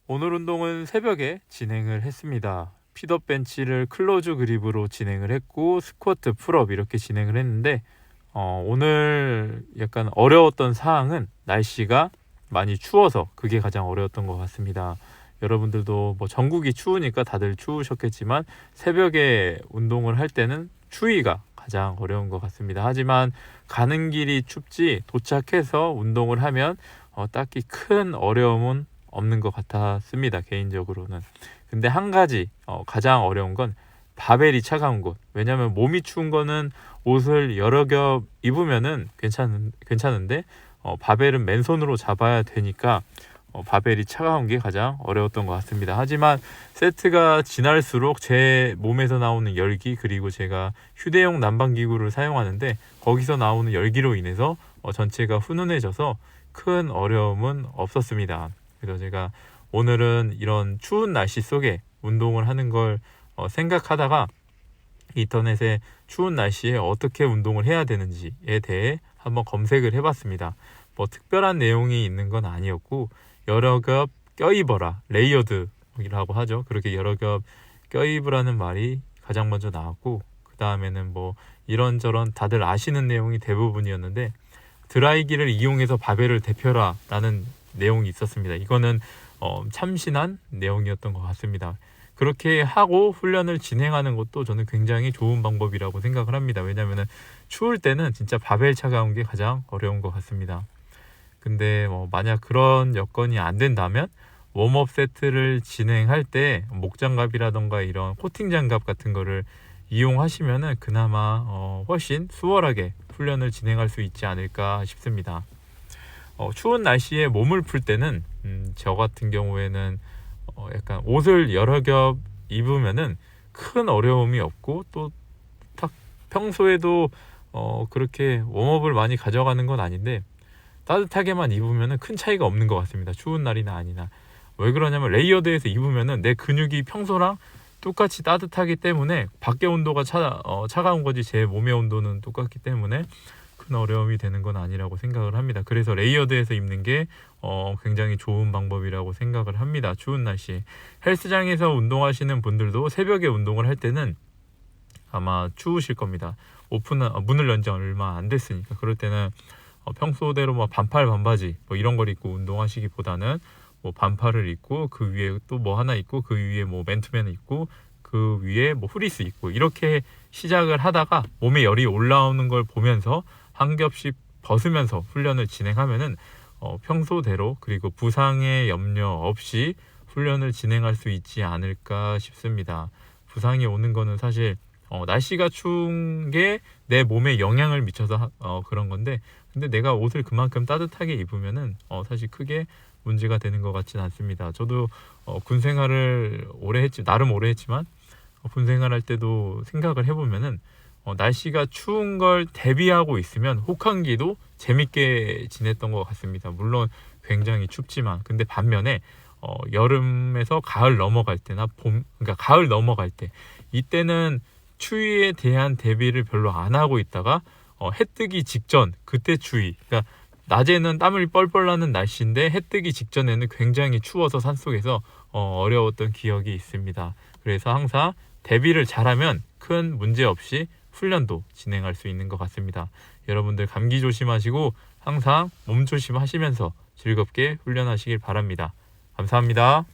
오늘 운동은 새벽에 진행을 했습니다. 핏업 벤치를 클로즈 그립으로 진행을 했고 스쿼트, 풀업 이렇게 진행을 했는데 오늘 약간 어려웠던 사항은 날씨가 많이 추워서 그게 가장 어려웠던 것 같습니다. 여러분들도 뭐 전국이 추우니까 다들 추우셨겠지만 새벽에 운동을 할 때는 추위가 가장 어려운 것 같습니다. 하지만 가는 길이 춥지 도착해서 운동을 하면 딱히 큰 어려움은 없는 것 같았습니다. 개인적으로는. 근데 한 가지 가장 어려운 건 바벨이 차가운 곳. 왜냐하면 몸이 추운 거는 옷을 여러 겹 입으면은 괜찮은데 바벨은 맨손으로 잡아야 되니까 바벨이 차가운 게 가장 어려웠던 것 같습니다. 하지만 세트가 지날수록 제 몸에서 나오는 열기, 그리고 제가 휴대용 난방기구를 사용하는데 거기서 나오는 열기로 인해서 전체가 훈훈해져서 큰 어려움은 없었습니다. 그래서 제가 오늘은 이런 추운 날씨 속에 운동을 하는 걸 생각하다가 인터넷에 추운 날씨에 어떻게 운동을 해야 되는지에 대해 한번 검색을 해봤습니다. 뭐 특별한 내용이 있는 건 아니었고 여러 겹 껴입어라, 레이어드라고 하죠. 그렇게 여러 겹 껴입으라는 말이 가장 먼저 나왔고, 그 다음에는 뭐 이런저런 다들 아시는 내용이 대부분이었는데 드라이기를 이용해서 바벨을 데펴라 라는 내용이 있었습니다. 이거는 참신한 내용이었던 것 같습니다. 그렇게 하고 훈련을 진행하는 것도 저는 굉장히 좋은 방법이라고 생각을 합니다. 왜냐하면 추울 때는 진짜 바벨 차가운 게 가장 어려운 것 같습니다. 근데 만약 그런 여건이 안 된다면 웜업 세트를 진행할 때 목장갑이라던가 이런 코팅 장갑 같은 거를 이용하시면은 그나마 훨씬 수월하게 훈련을 진행할 수 있지 않을까 싶습니다. 추운 날씨에 몸을 풀 때는 저 같은 경우에는 약간 옷을 여러 겹 입으면은 큰 어려움이 없고 또 평소에도 그렇게 웜업을 많이 가져가는 건 아닌데 따뜻하게만 입으면은 큰 차이가 없는 것 같습니다. 추운 날이나 아니나. 왜 그러냐면 레이어드에서 입으면은 내 근육이 평소랑 똑같이 따뜻하기 때문에 밖의 온도가 차가운 거지 제 몸의 온도는 똑같기 때문에 큰 어려움이 되는 건 아니라고 생각을 합니다. 그래서 레이어드에서 입는 게 굉장히 좋은 방법이라고 생각을 합니다. 추운 날씨 헬스장에서 운동하시는 분들도 새벽에 운동을 할 때는 아마 추우실 겁니다. 문을 연 지 얼마 안 됐으니까. 그럴 때는 평소대로 뭐 반팔 반바지 뭐 이런 걸 입고 운동하시기보다는 뭐 반팔을 입고 그 위에 또 뭐 하나 입고 그 위에 뭐 맨투맨을 입고 그 위에 뭐 후리스 입고 이렇게 시작을 하다가 몸에 열이 올라오는 걸 보면서 한 겹씩 벗으면서 훈련을 진행하면은 평소대로 그리고 부상의 염려 없이 훈련을 진행할 수 있지 않을까 싶습니다. 부상이 오는 거는 사실 날씨가 추운 게 내 몸에 영향을 미쳐서 그런 건데, 근데 내가 옷을 그만큼 따뜻하게 입으면은 사실 크게 문제가 되는 것 같지는 않습니다. 저도 군 생활을 나름 오래 했지만 군 생활할 때도 생각을 해보면은 날씨가 추운 걸 대비하고 있으면 혹한기도 재밌게 지냈던 것 같습니다. 물론 굉장히 춥지만, 근데 반면에 여름에서 가을 넘어갈 때나 그러니까 가을 넘어갈 때, 이때는 추위에 대한 대비를 별로 안 하고 있다가 해 뜨기 직전, 그때 추위, 그러니까 낮에는 땀을 뻘뻘 나는 날씨인데 해 뜨기 직전에는 굉장히 추워서 산속에서 어려웠던 기억이 있습니다. 그래서 항상 대비를 잘하면 큰 문제 없이 훈련도 진행할 수 있는 것 같습니다. 여러분들 감기 조심하시고 항상 몸 조심하시면서 즐겁게 훈련하시길 바랍니다. 감사합니다.